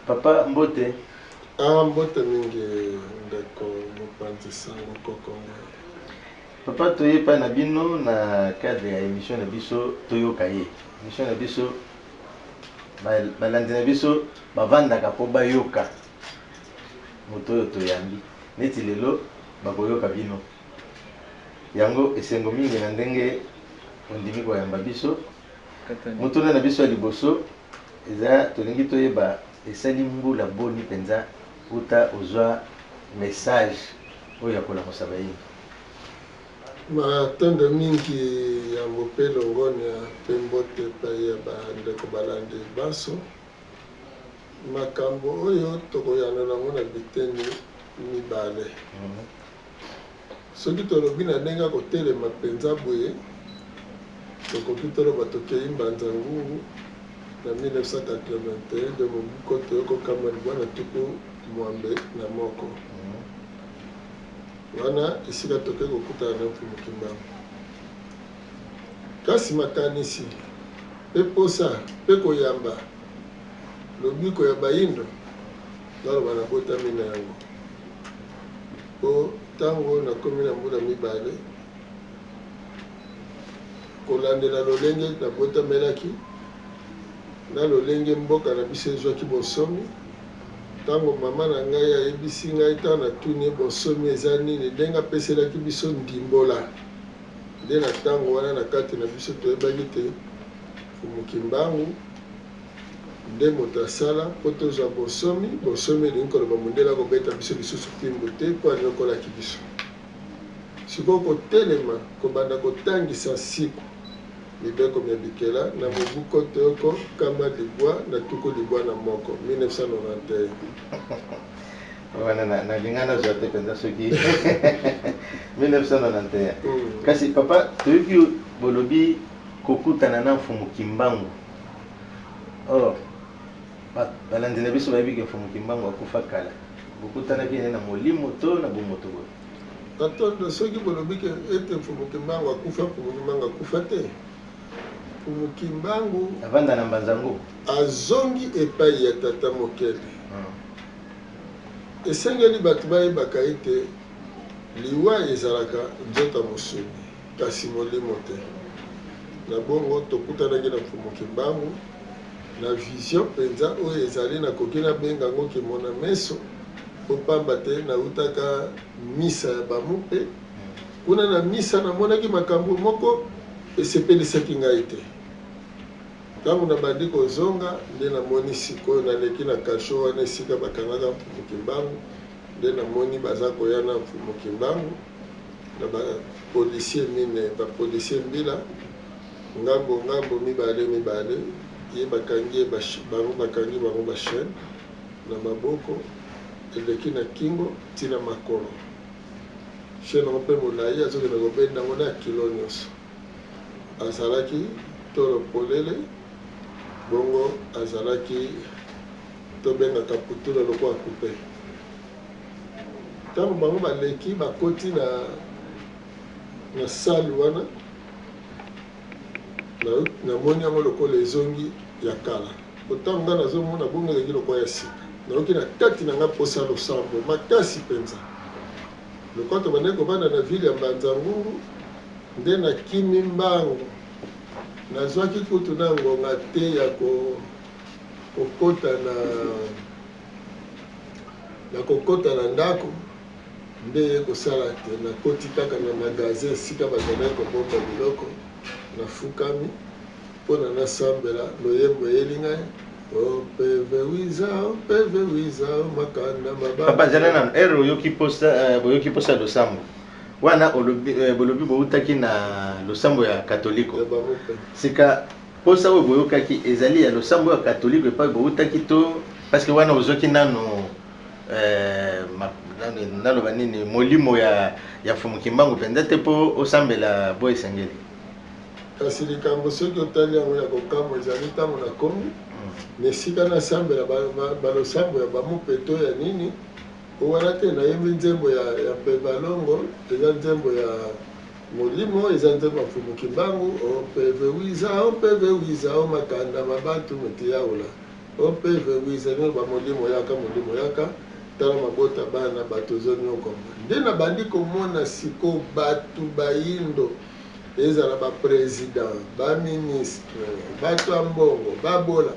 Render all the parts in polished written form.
Papa Mbote. Mbote mingi ndeko mopanzi sango kokongo. Papa toyepa na bino na cadre ya émission na biso toyoka ye. Émission na biso balandi na biso bavandaka po bayoka moto oyo toyambi. Neti lelo bakoyoka bino. Yango esengo mingi na ndenge ondimi koyamba biso. Motuna na biso ya liboso eza tolingi toyeba esali mbula boni penza uta ozwa message oyo akola mosaba yini. Matanda mingi ya mopelo ngoni ya Mbote pa ya bandeko balandi baso. Makambo oyo tokoyana nango na biteni mibale. Soki tolobi na ndenge kotelema penza boye tokoki toloba tokei Mbanza Ngungu na 1981 de mobuko toyoko kama libwana tuku mwambe na moko. Wana isika toke kokutana na Mfumu Kimbangu. Kasi makanisi pe posa pe koyamba lobiko ya bayindo naloba na botami na yango. Po tango na komi na mbula mibale kolandela lolenge na botamelaki na lolenge mboka na biso ezwaki bosomi. Tango mama na ngai ayebisi ngai ta na tuni bosomi eza nini ndenge apeselaki biso ndimbola nde na tango wana na kati na biso toyebaki te Mfumu Kimbangu nde moto asala mpo tozwa bosomi. Bosomi elingi koloba mondele akobeta biso lisusu mpimbo te mpo aliokolaki biso. Sikoyo kotelema kobanda kotangisa siku mibeko mya bikela na mobuko toyoko kama libwa na tuku libwa na moko 1991. Wana na lingana zote penza soki 1991. Kasi papa toyoki bolobi kokutana na Mfumu Kimbangu. Oh, balandi na biso bayebi ke Mfumu Kimbangu akufa kala. Bokutanaki na molimo to na bomoto boye. Katondo soki bolobi ke ete Mfumu Kimbangu akufa, Mfumu Kimbangu akufa te. Mfumu Kimbangu avanda na Mbanza Ngungu azongi epai ya tata Mokele. Esengeli bato bayebaka ete liwa ezalaka nzota mosuni kasi molimo te. Na bongo tokutanaki na Mfumu Kimbangu na vision penza oyo ezali na koki na benga ngo kimona meso po pamba te na utaka misa ya bamupe. Kuna na misa namonaki makambo moko esepelisaki ngai te. Tango na bandi kozonga nde namoni sikoyo naleki na kasho wana esika bakangaka Mfumu Kimbangu nde namoni baza koya na Mfumu Kimbangu na bapolisier mine bapolisier mbila ngambo mibale ye bakangi bango bashene na maboko eleki na kingo tina makolo. Shene ngo mpe molai azokende kobenda ngo na kilo nyonso. Azalaki tolo polele bongo azalaki tobengaka putula lokwa coupe. Tango bango baleki bakoti na salle wana namoni yango lokola ezongi ya kala. Otango nga nazomona bongo eleki lokwa ya sika. Naoki na kati na nga posa losambo makasi penza. Lokwa tobandaki kobanda na ville ya Mbanza Ngungu nde na kimi Mbangu nazwaki kutu na ngonga te ya kokota na ndako nde kosala te. Nakoti kaka na magasin esika bazalaki kobomba biloko nafukami mpona nasambela loyembo eyeli ngai opeve wiza makanda mababa. Papa zalana ero boyoki posa losambo wana bolobi boutaki na losambo ya katoliko. Sika posa oyo boyokaki ezali ya losambo ya katoliko epai boutaki to parce que wana ozoki nano naloba nini molimo ya Mfumu Kimbangu penza te po osambela boye esengeli. Kasi likambo soki otali yango ya kokambo ezali ntango na komi na esika nasambela balosambo ya bamupeto ya nini owana te nayembi nzembo ya Pevalongo eza nzembo ya molimo eza nzembo ya Mfumu Kimbangu opeve wiza makanda mabatu mete yaola ope verwisani ba molimo yaka tala mabota bana bato zonyo komba nde na bandi komona siko batu bayindo ezala ba président ba ministre bato ya mbongo babola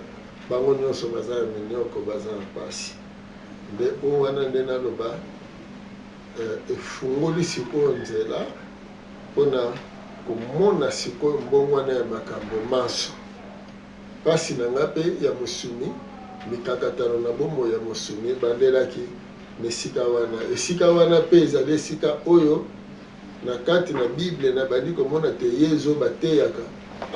bango nyonso baza na minyoko baza na pasi nde o wana nde naloba efungoli sikoyo nzela mpona komona sikoyo mbongo wana ya makambo manso pasi na nga mpe ya mosuni mikakatano na bomoi ya mosuni ebandelaki na esika wana mpe ezali esika oyo na kati na bible na bandi komona te yezu bateyaka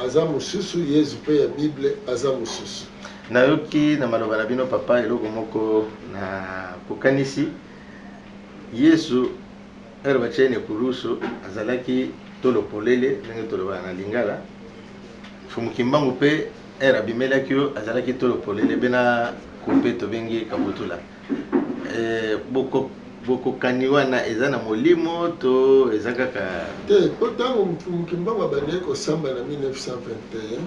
aza mosusu yezu mpe ya bible aza mosusu nayoki na maloba na bino papa eloko moko na kokanisi yesu ero bachene kurusu azalaki tolo polele ndenge toloba na lingala fumukimbangu mpe era abimelaki yo azalaki tolo polele bena kupe tobengi kabutula bokokani wana eza na molimo to eza kaka te mpo ntango mfumukimbangu abandeki kosamba na 1921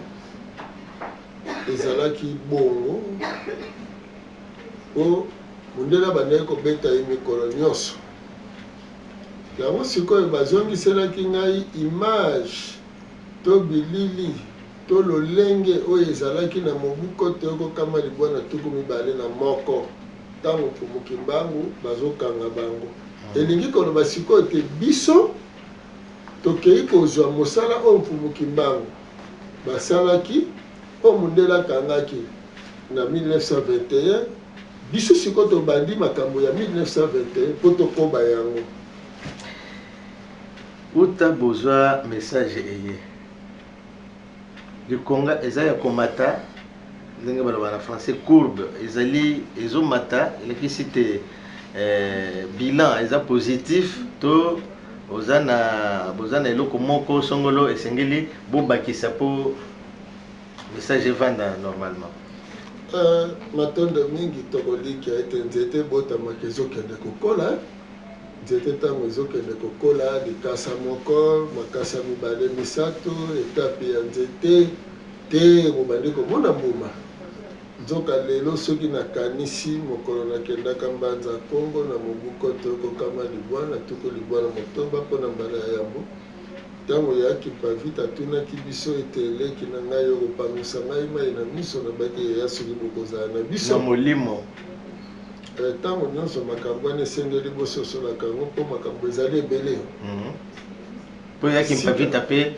ezalaki bongo po mundele abandeki kobeta ye mikolo nyonso yango sikoyo bazongiselaki ngai image to bilili to lolenge oyo ezalaki na mobuko te okokama libwana tuku mibale na moko ntango mfumukimbangu bazokanga bango elingi koloba sikoyo te biso tokei kozwa mosala oyo mfumukimbangu basalaki oyo mundele akangaki na 1921 biso sikoyo tobandi makambo ya 1921 mpo tokoba yango uta bozwa message eye likonga eza ya komata ndenge baloba na français courbe ezali ezomata elekisi te bilan eza positif to boza na eloko moko songolo esengeli bobakisa mpo message evanda normalement matondo mingi tokoliki ete nzete ebotamaka ezokende kokola nzete ntango ezokende kokola likasa moko makasa mibale misato etape ya nzete te mobandi komona mbuma nzoka lelo soki nakanisi mokolo nakendaka mbanza kongo na mobuko te okokama libwana tuko libwana motomba mpona mbala ya yambo ntango yaki pavite atunaki biso ete eleki na ngai okopamisa ngai mai na miso na baki eya soki bokozala na biso na molimo ntango nyonso makambo wana esengeli bososolaka yango mpo makambo ezali ebele mpo yaki mpavita mpe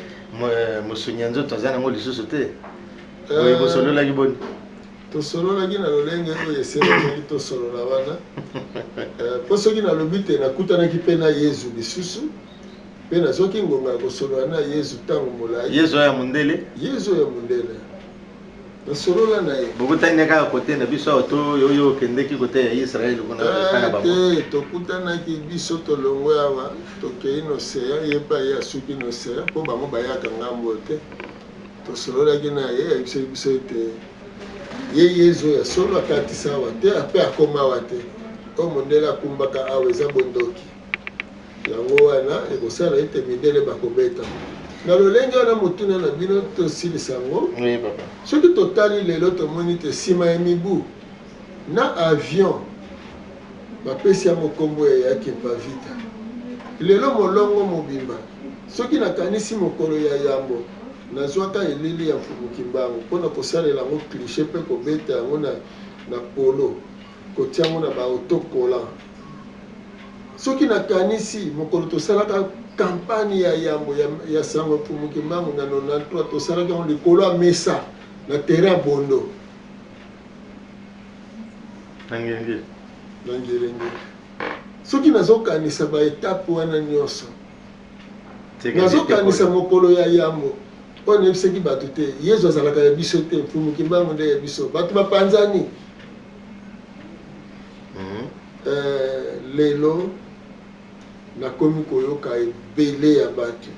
mosuni ya nzoto aza nango lisusu te oyo bosololaki boni tosololaki na lolenge oyo esengelaki tosolola wana mpo soki nalobi te nakutanaki mpe na yezu lisusu mpe nazwaki ngonga ya kosolola na yezu ntango molai yezu oyo ya mondele yezu oyo ya mondele nasolola na ye bokutani kaka kote na biso awa to oyo okendeki kote ya israele kuna te tokutanaki biso tolongo awa tokei noseya ye mpe aye asuki noseya mpo bango bayaka ngambo te tosololaki na ye ayebisaki biso ete ye yezu oyo asolo akatisa awa te ape akoma awa te oyo mondele akumbaka awa eza bondoki yango wana ekosala ete midele bakobeta na lolenge wana motuna na bino tosilisa yango soki totali lelo tomoni te nsima ya mibu na avion bapesi yango nkombo eyaki pavita lelo molongo mobimba soki nakanisi mokolo ya yambo nazwaka elili ya mfumukimbangu mpona kosalela yango cliché mpe kobeta yango na polo kotia yango na baautokola soki nakanisi mokolo tosalaka kampagne ya yambo ya sango mfumukimbangu na 93 tosalaka yango likolo ya mesa na terrain ya bondo na ngelenge soki nazokanisa baetape wana nyonso nazokanisa mokolo ya yambo oyo nayebisaki bato te yezu azalaka ya biso te mfumukimbangu nde ya biso bato bapanzani lelo nakomi koyoka ebele ya bato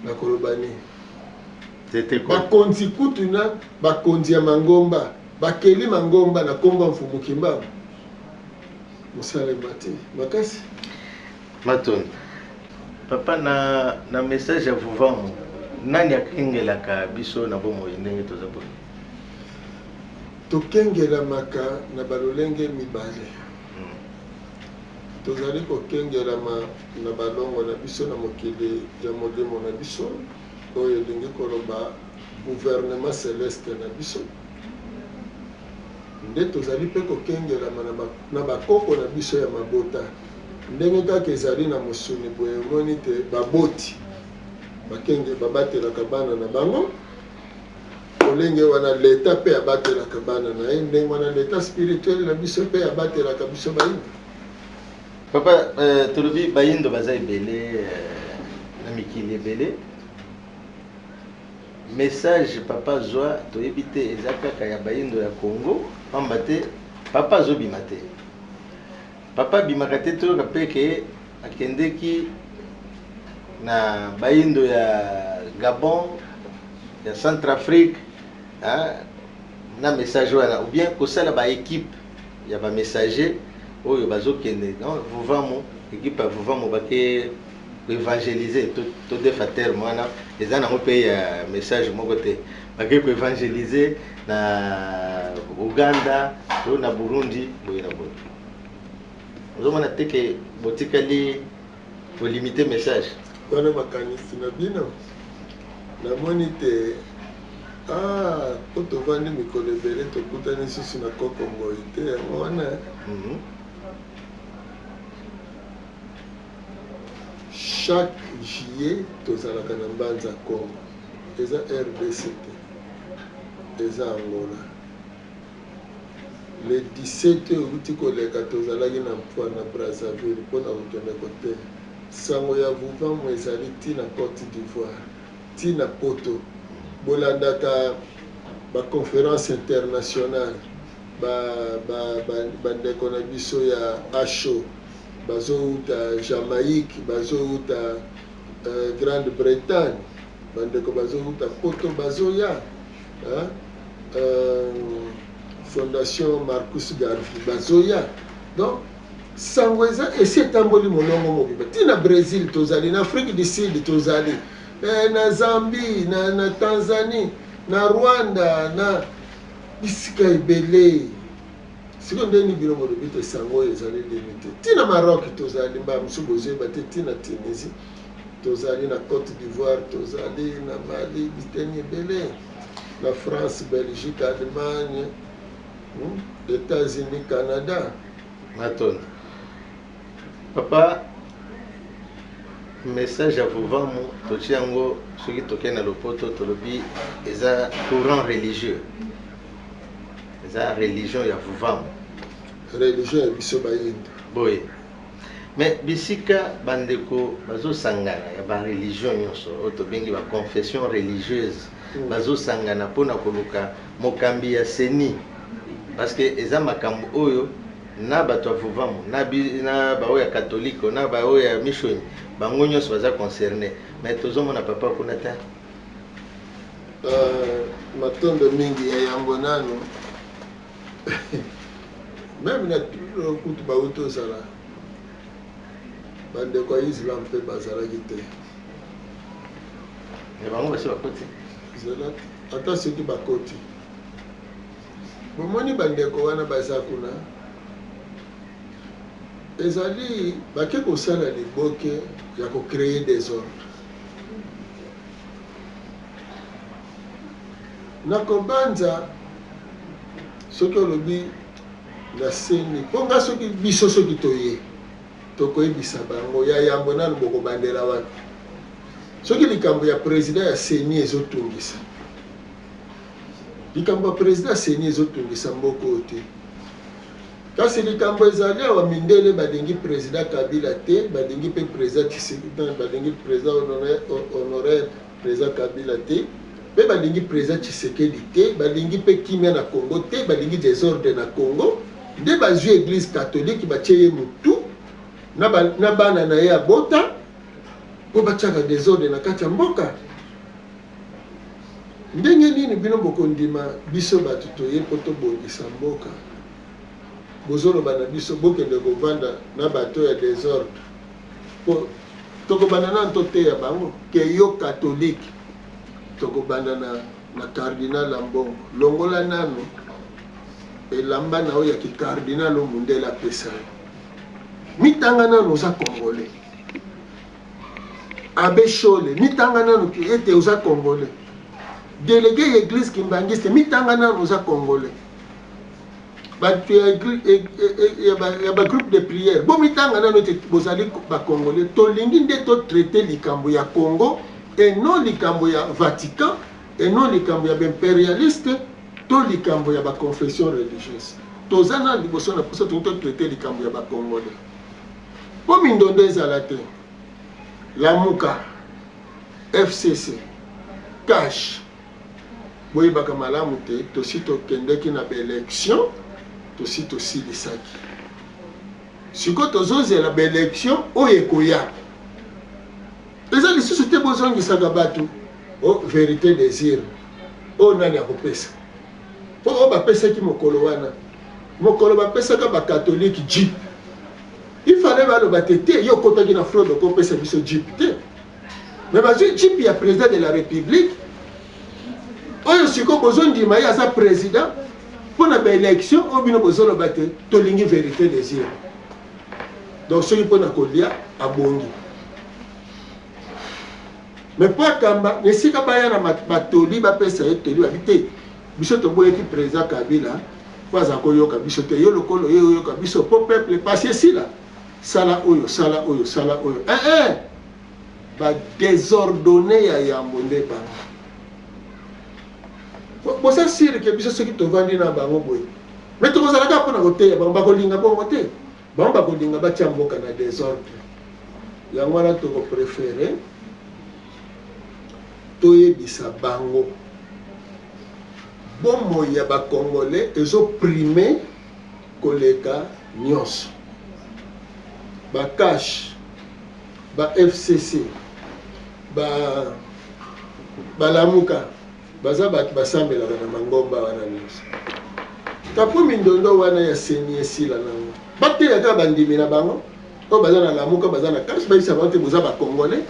nakoloba nini bakonzi kutu na bakonzi ya mangomba bakeli mangomba na kombo ya mfumukimbangu mosalema te makasi matoni papa na message ya vuvamu nani akengelaka biso na bomoi ndenge toza boye tokengelamaka na balolenge mibale. Tozali kokengelama na balongo na biso na mokili ya modemo na biso oyo elingi koloba gouvernement céleste na biso. Nde tozali mpe kokengelama na bakoko na biso ya mabota ndenge kaka ezali na mosuni boye omoni te baboti bakenge babatelaka bana na bango olenge wana leta mpe abatelaka bana na ye ndenge wana leta spirituel na biso mpe abatelaka biso bayindo. Papa, tolobi bayindo baza ebele na mikili ebele message papa zwa toyebi te eza kaka ya bayindo ya Congo pamba te papa azobima te. Papa bimaka te toyoka mpe ke akendeki na bayindo ya Gabon ya Centrafrique na message wana ou bien kosala ba équipe ya ba messager oyo bazokende non vuvamo équipe ya vuvamo bake évangéliser to defa terme wana eza nango mpe ya message moko te bake koévangéliser na Uganda to na Burundi boye na boye ozomona te ke botikali kolimite message wana makanisi na bino namoni te po tovandi mikolo ebele tokutani susu na kokongoi te yango wana chaque juillet tozalaka na mbanza Congo eza RDC te eza Angola le 17 outi koleka tozalaki na mpwa na Brazzaville mpona kokende kote sango ya vuvamo ezali ntina Côte d'Ivoire ntina poto bolandaka baconférence internationale bandeko na biso ya ASHO bazouta Jamaïque bazouta Grande-Bretagne bandeko bazouta poto bazoya Fondation Marcus Garvey bazoya donc sango eza esi etamboli molongo mobimba ntina Brésil tozali na Afrique du Sud tozali na Zambie na Tanzanie na Rwanda na bisika ebele siko ndeni bino molobi te sango ezali limité ntina Maroc tozali mba mosusu bozoyeba te ntina Tunisie tozali na Côte d'Ivoire tozali na Mali biteni ebele na France Belgique Allemagne États-Unis Canada matoni papa message ya vuvamo totia yango soki tokei na lopoto tolobi eza courant religieux eza religion ya vuvamo religion ya biso bayindo boye mais bisika bandeko bazosangana ya bareligion nyonso oyo tobengi baconfession religieuse bazosangana mpona koluka mokambi ya seni parce que eza makambo oyo na bato ya vuvamo na baoyo ya katolike na baoyo ya mishoni bango nyonso baza concerné mais tozomona papa kuna te matondo mingi ya yango nano même na kutu bauti ozala bandeko ya Islam mpe bazalaki te bango basi bakoti ata soki bakoti bomoni bandeko wana baza kuna ezali bake kosala liboke ya kocréer des ordres na kobanza soki olobi na seni mpo nga soki biso soki toye tokoyebisa bango ya yambo nano bokobandela wapi soki likambo ya président ya seni ezotungisa likambo ya président ya seni ezotungisa mboko oyo te kasi likambo ezali awa mindele balingi président Kabila te balingi mpe président Tshisekedi balingi président honoraire président Kabila te mpe balingi président Tshisekedi te balingi mpe kimia na Congo te balingi désordre na Congo nde bazwi église catholique batie ye mutu na bana na ye abota mpo batiaka désordre na kati ya mboka ndenge nini bino bokondima biso bato toye mpo tobongisa mboka bozoloba na biso bokende kovanda na bato ya désordre po tokobanda na toteya bango ke yo catholique tokobanda na cardinal Ambongo longola nano elamba na oyo ya kicardinal Mundele apesa mitanga nano oza congolais abe Chole mitanga nano ete oza congolais délégué église kimbangiste mitanga nano oza congolais bato ya groupe de prière bo mitanga nano ete bozali bacongolais tolingi nde totraite likambo ya Congo et non likambo ya Vatican et non likambo ya impérialiste to likambo ya baconfession religieuse toza na liboso na poso totraite likambo ya bacongolais po mindondo ezala te Lamuka FCC cash boyebaka malamu te tosi tokendeki na baélection tosi tosilisaki siko tozozela baélection oyo ekoya eza lisusu te bozongisaka bato o vérité désir oyo nani akopesa mpo oyo bapesaki mokolo wana mokolo bapesaka bakatholike jip il fallait baloba te te yo okotaki na fraude okopesa biso jip te mais bazwi jip ya président de la république oyo siko bozondima ye aza président mpo na baélection oyo bino bozoloba te tolingi vérité désir donc soki mpo na kolia abongi mais mpo akamba na esika baya na batoli bapesa ye toli babi te biso toboyeki président Kabila mpo aza koyoka biso te yo lokolo ye oyoka biso mpo peuple pasi esila sala oyo sala oyo sala oyo badésordonné ya yambo nde bango bosa sire ke biso soki tovandi na bango boye mais tokozalaka mpona koteya bango bakolinga bongo te bango bakolinga batia mboka na désordre yango wana tokopréféré toyebisa bango bomoi ya bacongolais ezoprime koleka nyonso bakash ba-FCC balamuka baza bato basambelaka na mangomba wana nyonso kapo mindondo wana ya seni esila nango bateyaka bandimi na bango oyo baza na lamuka baza na kash bayebisa bango te boza bacongolais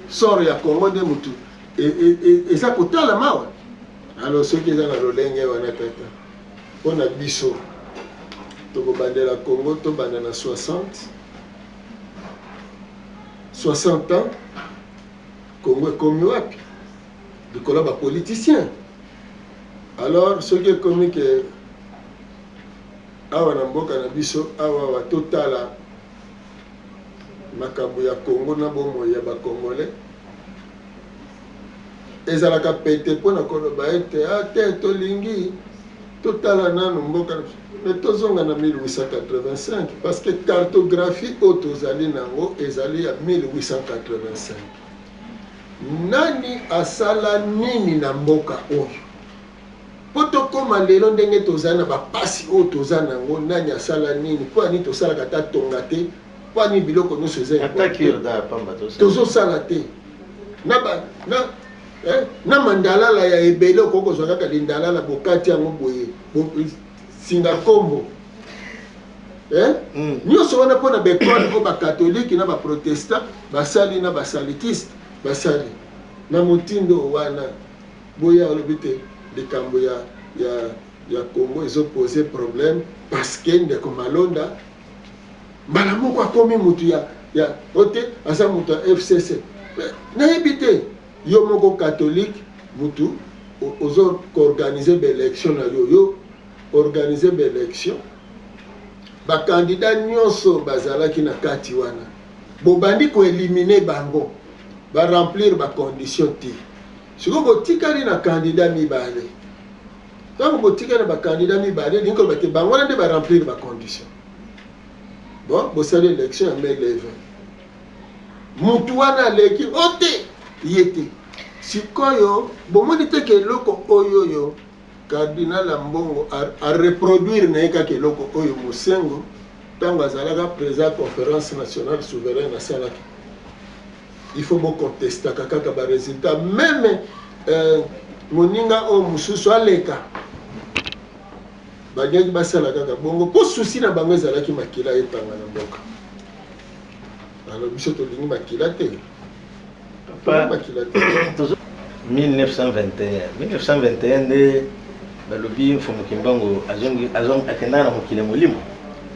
soro ya congo nde motu eza kotala mawa alors soki eza na lolenge wana kaka mpo na biso tokobandela congo tobanda na 60 ans congo ekomi wapi likolo bapoliticien alors soki ekomi ke awa na mboka na biso awa totala makambo ya congo na bomoi ya bacongolais ezalaka pete mpona koloba ete te tolingi totala nano mboka mais tozonga na 1885 parce que cartographie oyo tozali nango ezali ya 1885 nani asala nini na mboka oyo mpo tokóma lelo ndenge tozali na bapasi oyo toza nango nani asala nini mpo ani tosalaka ta tonga te mpo ani biloko nyonso eza tozosala te na mandalala ya ebele okokozwa kaka lindalala bokati yango boye singa kombo nyonso wana mpona bekole oyo bakatholike na baprotestant basali na basalutiste basali na motindo wana boya olobi te likambo ya congo ezopose problème parce que ndeko malonda mbala moko akomi mutu ya ote aza mutu ya FCC nayebi te yo moko catholique mutu ozo koorganize baélection na yo organize baélection bakandidat nyonso bazalaki na kati wana bobandi koelimine bango baremplir bacondition te siko botikali na candidat mibale ntango botikali na bacandidat mibale lingi koloba te bango wana nde baremplir bacondition bon bosali élection ya mai 11 mutu wana aleki ote ye te sikoyo bomoni teke eloko oyoyo cardinal Ambongo a reproduire na ye kaka eloko oyo mosengo ntango azalaka président conférence nationale souveraine asalaki il faut bokontestaka kaka baresultat meme moninga oyo mosusu aleka baliaki basala kaka bongo mpo susi na bango ezalaki makila etanga na mboka alors biso tolingi makila te makila te 1921 nde balobi mfumu kimbango akendaka na mokili molimo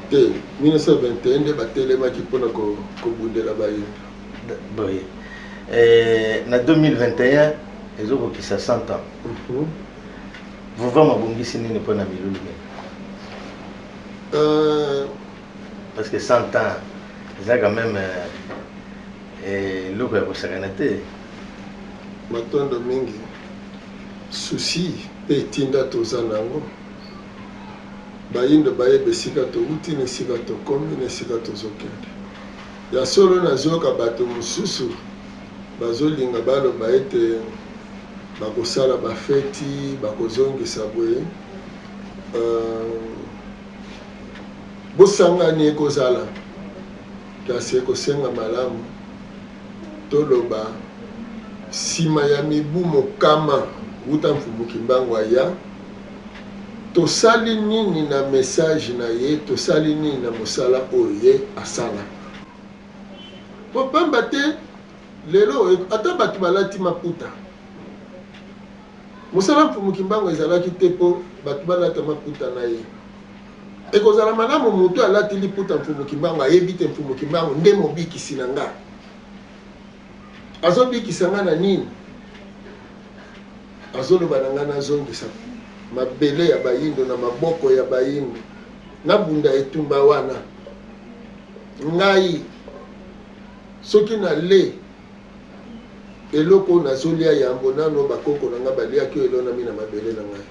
te 1921 nde batelemaki mpona kobundela bayimbi boye na 2021 ezokokisa 100 ans vuva mabongisi nini mpona milulu parce que 100 ans eza quand même eloko ya kosakana te matondo mingi susi mpe etinda toza nango bayindo bayeba esika touti na esika tokomi na esika tozokende ya solo nazoyoka bato mosusu bazolinga baloba ete bakosala bafeti bakozongisa boye bosangani ekozala kasi ekosenga malamu toloba nsima ya mibu mokama wuta mfumu kimbango aya tosali nini na message na ye tosali nini na mosala oyo ye asala po pamba te lelo ata bato balati maputa mosala mfumu kimbango ezalaki te mpo bato balata maputa na ye ekozala malamu motu alati liputa mfumu kimbango ayebi te mfumu kimbango nde mobikisi na nga azobikisa nga na nini azoloba na nga nazongisa mabele ya bayindo na maboko ya bayindo nabunda etumba wana ngai soki na le eloko nazolia yambo nano bakoko na nga baliaki elonami na mabele na ngai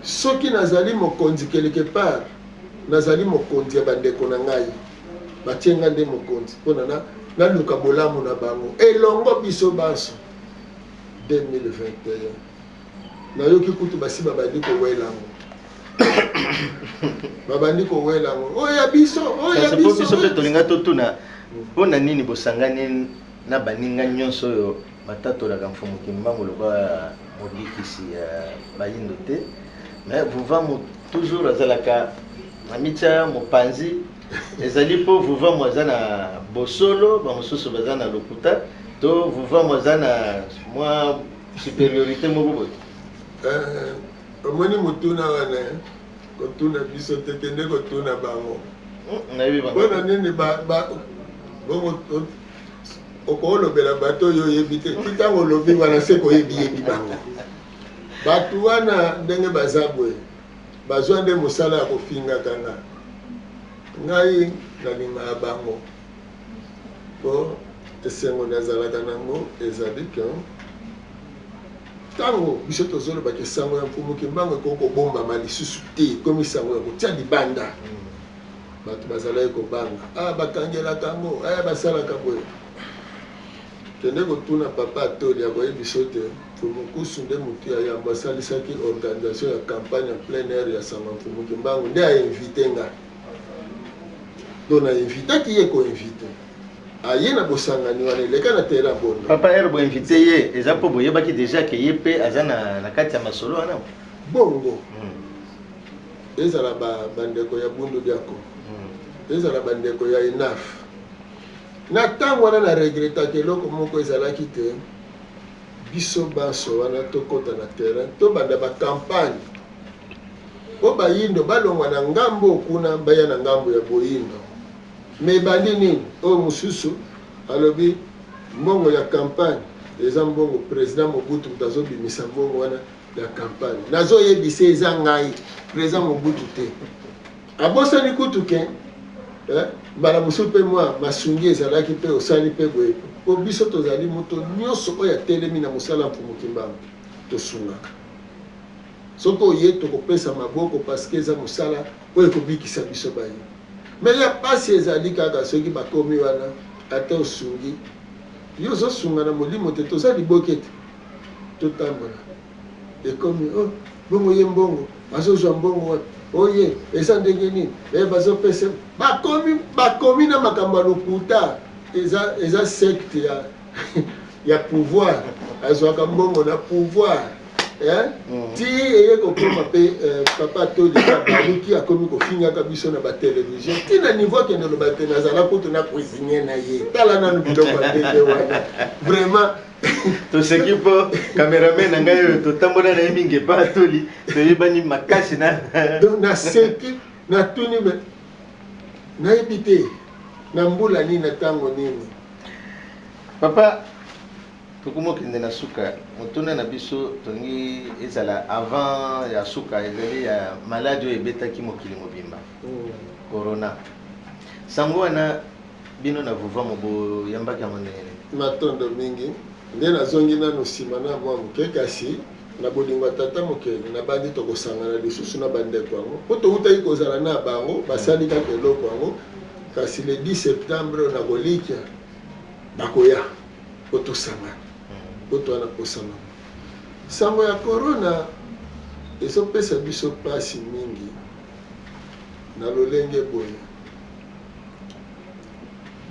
soki nazali mokonzi quelque part nazali mokonzi ya bandeko na ngai batie nga nde mokonzi mpona naluka bolamu na bango elongo biso baso 2021 nayoki kutu basi babandi kowelango babandi kowelango oya biso mpe tolinga totuna mpona nini bosangani na baninga nyonso oyo batatolaka mfumu kimbango lokola mobikisi ya bayindo te mais vuvamu toujours azalaka na mitya mopanzi ezali mpo vuvamu aza na bosolo bamosusu baza na lokuta to vuvamu aza na mwa supériorité moko boye omoni motuna wana kotuna biso te kende kotuna bango mpona nini bongo okolobela bato oyo oyebi te titango olobi wana se koyebi bango bato wana ndenge baza boye bazwa nde mosala ya kofingaka nga ngai nalingaka bango mpo esengo nazalaka nango ezali ke ntango biso tozolobaka esango ya mfumu kimbango ekoki kobombama lisusu te ekomi sango ya kotia libanda bato bazalaki kobanga bakangelaka yango basalaka boye kende kotuna papa atoli akoyebi biso te mfumu kusu nde motu ya yambo asalisaki organisation ya campagne en plein air ya sanga mfumu kimbango nde ainvite nga do nainvitaki ye koinvite aye na bosangani wana eleka na tera bondo papa ere boinvite ye eza mpo boyebaki deja ke ye mpe aza na kati ya masolo wana bongo ezala bandeko ya bundu diako ezala bandeko ya enaf na ntango wana na regretaki eloko moko ezalaki te biso baso wana tokɔta na terrain tobanda bakampagne mpo bayindo balongwa na ngambo kuna baya na ngambo ya boyindo me bandi nini oyo mosusu alobi mbongo ya campagne eza mbongo président Mobutu moto azobimisa mbongo wana ya campagne nazoyebisa eza ngai président Mobutu te abosani kutu ke mbala mosusu mpe mwa masungi ezalaki mpe osali mpe boye po biso tozali moto nyonso oyo atelemi na mosala mfumu kimbango tosungaka soki oye tokopesa maboko parceke eza mosala oyo ekobikisa biso baye me ya pasi ezali kaka soki bakomi wana ata osungi yo ozosunga na molimo te toza liboke te totambola ekomi bongo ye mbongo azozwa mbongo wana oye eza ndenge nini bazopesa bakomi na makambo ya lokuta eza secte ya pouvoir azwaka mbongo na pouvoir ti eye kokoma mpe papa tolika baluki akomi kofingaka biso na batelevizio ntina niveau akende loba te nazala kutu na cuisinier na ye tala nanu biloko ya ndenge wana vraiment toseki mpo cameraman na ngai oyo totambola na ye mingi epa atoli toyebani makasi na donc naseki natuni me nayebi te na mbula nini na ntango nini papa tokomokende na suka motuna na biso tongi ezala avant ya suka ezali ya maladi oyo ebetaki mokili mobimba corona sango wana bino na vuvamo boyambaki yango ndenge matondo mingi nde nazongi nano nsima na mwa moke kasi na bolingo tata mokele nabandi tokosangana lisusu na bandeko yango mpo toutaki kozala na bango basali kaka eloko yango kasi le 10 septembre na kolikya bakoya po tosangana po towana kosangana sango ya corona ezopesa biso mpasi mingi na lolenge boye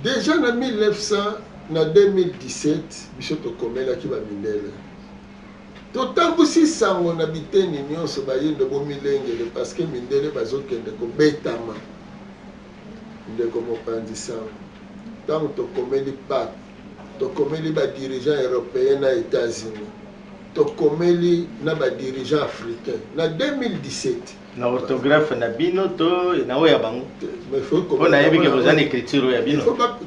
déjà na 1900 na 2017 biso tokomelaki bamindele totambusi sango na biteni nyonso bayende bomilengele parce que mindele bazokende kobetama ndeko mopanzi sango ntango tokomeli pape tokomeli badirigeant européen na États-Unis tokomeli na badirigeant africain na 2017 na orthographe na bino to na oyo ya bango mpo nayebi ke bozana écriture ya bino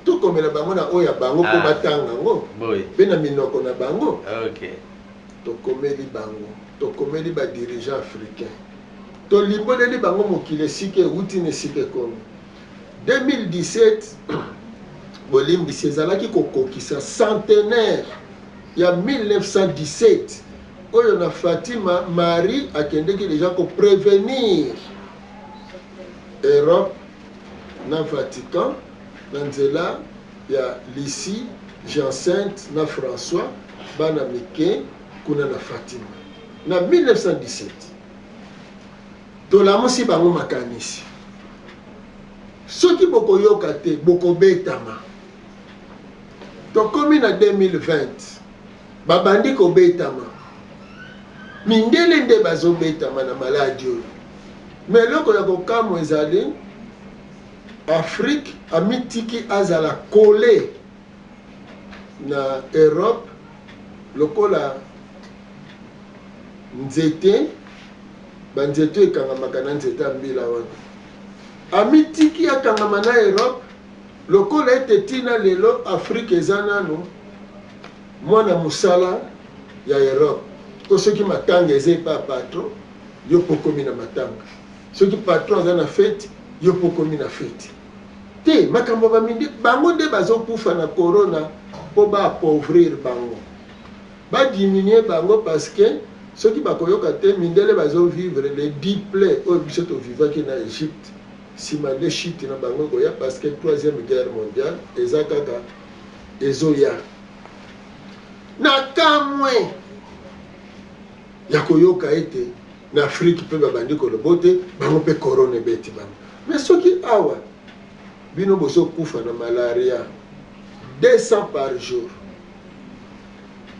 tokomela bango na oyo ya bango mpo batanga yango mpe na minoko na bango tokomeli bango tokomeli badirigeant africain tolimboleli bango mokili esika euti na esika ekomi 2017 bolimbisi ezalaki kokokisa centenaire ya 1917 oyo na Fatima Marie akendeki deja koprevenir Europe na Vatican na nzela ya Lucie Jacinthe na François bana mike kuna na Fatima na 1917 tolamusi bango makanisi soki bokoyoka te bokobetama tokomi na 2020 babandi kobetama mindele nde bazobetama na maladi oyo me eloko ya kokamwa ezali Afrique amitiki azala kole na Europe lokola nzete banzete ekangamaka na nzete ya mbila wana amitiki akangama na Europe lokola ete tina lelo Afrique eza nano mwana musala ya Europe ko soki matanga eza epa patron yo pokomi na matanga soki patron aza na fete yo pokomi na fete te makambo bamindi bango nde bazokufa na corona mpo baapauvrir bango badiminue bango parce que soki bakoyoka te mindele bazovivre le diple oyo biso tovivaki na Égypte nsima de chute na bango koya parce que 3e guerre mondiale eza kaka ezoya na kamwe ya koyoka ete na Afrique mpe babandi koloba te bango mpe corona ebeti bango mais soki awa bino bozokufa na malaria 200 par jour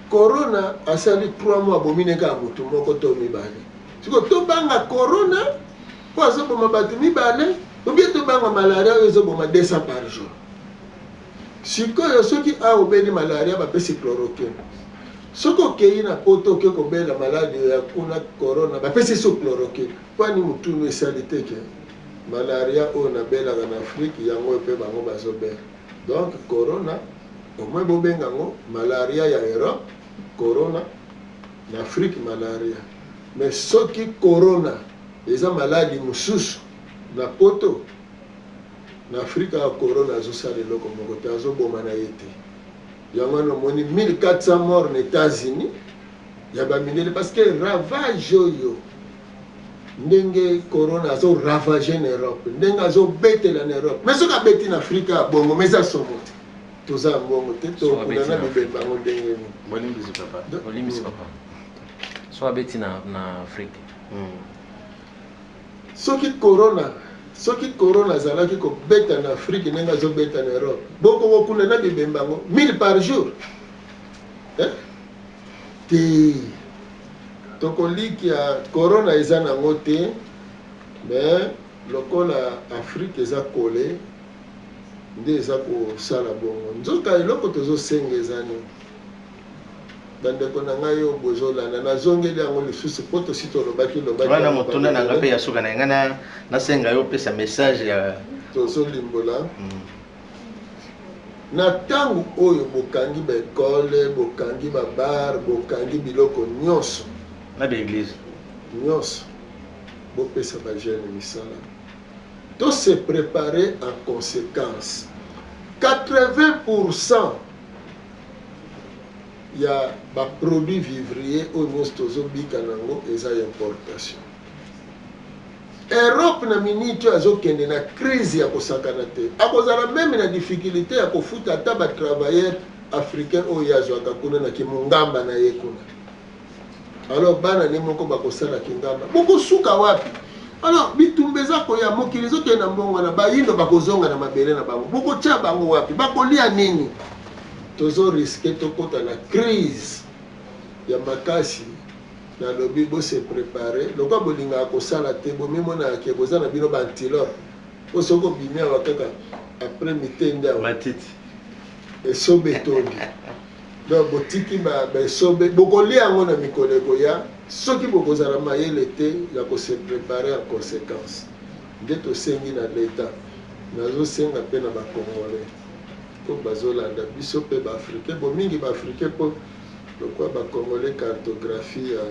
corona asali 3 mois abomineka ya motu moko to mibale siko tobanga corona po azoboma bato mibale obie tobanga malaria oyo ezoboma 200 par jour sikoyo soki awa obeli malaria bapesi chloroquine soki okei na poto oke kobela maladi ya kuna corona bapesi so chloroquine kwani mutunu esali te ke malaria oyo nabelaka na Afrique yango mpe bango bazobela donc corona omoi bobenga yango malaria ya Europe corona na Afrique malaria mais soki corona eza maladi mosusu na poto na Afrique ya corona azosala eloko moko te azoboma na ye te yango wana omoni 1400 morts na États-Unis ya bamindele parce que ravage oyo ndenge corona azo ravage na Europe ndenge azobetela na Europe mais soki abeti na Afrique ya bongo mais eza somo te toza mbongo te tokuna na bibemba bango ndenge nini olimbisi papa so abeti na Afrique soki corona azalaki kobeta na Afrique ndenge azobeta na Europe boko bokuna na bibemba bango 1000 par jour te tokolikia corona eza nango te, mais lokola Afrique eza kole nde eza kosala bongo. Nzoka eloko tozosenga eza nini? Bandeko na ngai oyo bozolanda nazongeli yango lisusu po tosi tolobaki wana motuna na ngape ya suka na ngana nasenga yo pesa message ya tozolimbola na ntango oyo bokangi baekole, bokangi babar, bokangi biloko nyonso na baeglise nyonso bopesa bajeune misala to se préparer en conséquence. 80% ya baproduit vivrier oyo nyonso tozobika nango eza importation. Europe na miniti oyo azokende na crise ya kosakana te, akozala meme na difficulté ya kofuta ata batravailleur africain oyo azwaka kuna na kimungamba na ye kuna. Alors bana ne moko bakosala kingamba bokosuka wapi? Alors bitumba eza koya mokili ezokende na mbongo na bayindo bakozonga na mabele na bango bokotia bango wapi? Bakolia nini? Tozo risque tokota na crise ya makasi na lobi bo se préparer lokwa bolinga kosala te bomimona ke boza na bino bantilope osoko bimia wakaka après mitenda matiti esobe tondi donc botiki ba esobe bokolia yango na mikoleko ya soki bokozala mayele te ya kose préparer en conséquence nde tosengi na l'État nazosenga mpe na bakongolais po bazolanda biso mpe baafricain bomingi baafricain mpo lokwa bakongolais cartographie ya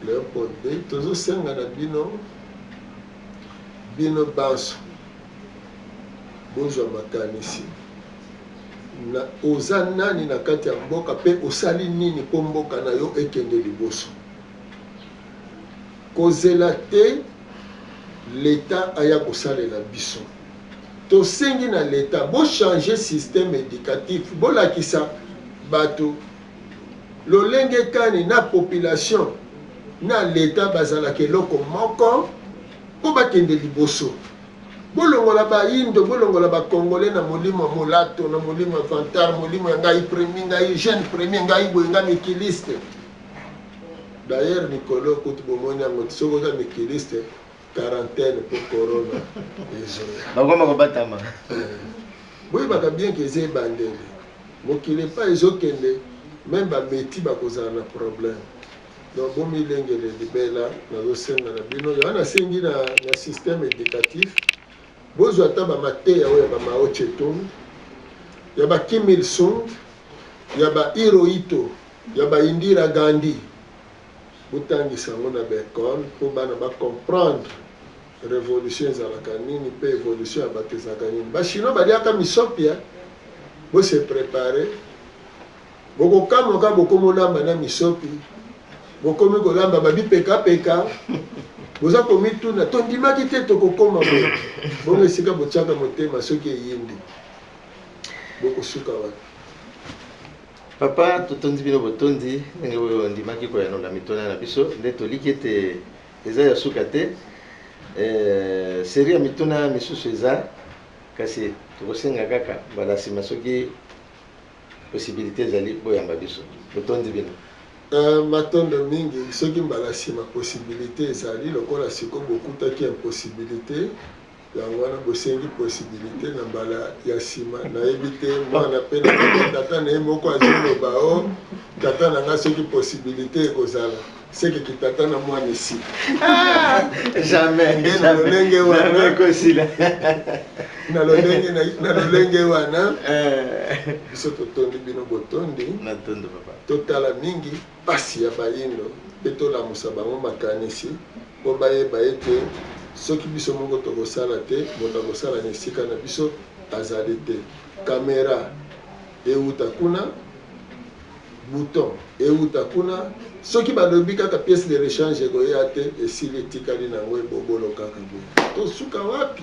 Léopold B tozosenga na bino banso bozwa makanisi na oza nani na kati ya mboka mpe osali nini mpo mboka na yo ekende liboso. Kozela te l'État aya kosalela biso. Tosengi na l'État bo changer système éducatif, bo lakisa bato lolenge kani na population na l'État bazalaka eloko moko po bakende liboso. Bolongola ba indo, bolongola ba congolais na molimo molato, na molimo vantar, molimo ya ngai premier, ngai jeune premier, ngai boye ngai mikiliste. D'ailleurs Nicolas kuti bomoni yango soko za mikiliste quarantaine pour corona. Bakoma ko batama. Boye baka bien que ze bandele. Mokile pa ezokende même ba meti bakozala na problème. Donc bon milengele libela nazosenga na bino yana sengi na système éducatif. Bozo ata ba mateya oyo ba Mao Tse-tung, ya ba Kim Il-sung, ya ba Hirohito, ya ba Indira Gandhi. Botangisa ngo na bekon po bana ba comprendre révolution ezalaka nini pe évolution ya bato ezalaka nini. Bachinois baliaka misopia bo se préparer bokokamoka bokomolamba na misopi bokomi kolamba babi peka boza komituna tondimaki te tokokoma bongo esika botiaka motema soki eyindi bokosuka wana. Papa totondi bino botondi ndenge oyo ndimaki koyanola mitona na biso nde toliki ete eza ya suka te. Série ya mituna misusu eza kasi tokosenga kaka mbala nsima soki possibilité ezali boyamba biso botondi bino. Matondo mingi soki mbala nsima possibilité ezali lokola siko bokutaki impossibilité yango wana bosengi possibilité na mbala ya nsima nayebi te mwana mpe na tata na ye moko azoloba o tata na nga soki possibilité ekozala sekeki tata na mwana esi jamais na lolenge wana kosila na lolenge wana biso totondi bino botondi natondo papa totala mingi pasi ya bayindo mpe tolamusa bango makanisi mpo bayeba ete soki biso moko tokosala te moto akosala na esika na biso azali te. Kamera euta kuna, bouton euta kuna, soki balobi kaka pièce de rechange ekoya te esili etikali nango ebobolo kaka boye tosuka wapi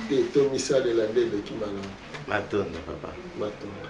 te tomisalela nde eleki malamu. matondo papa matondo.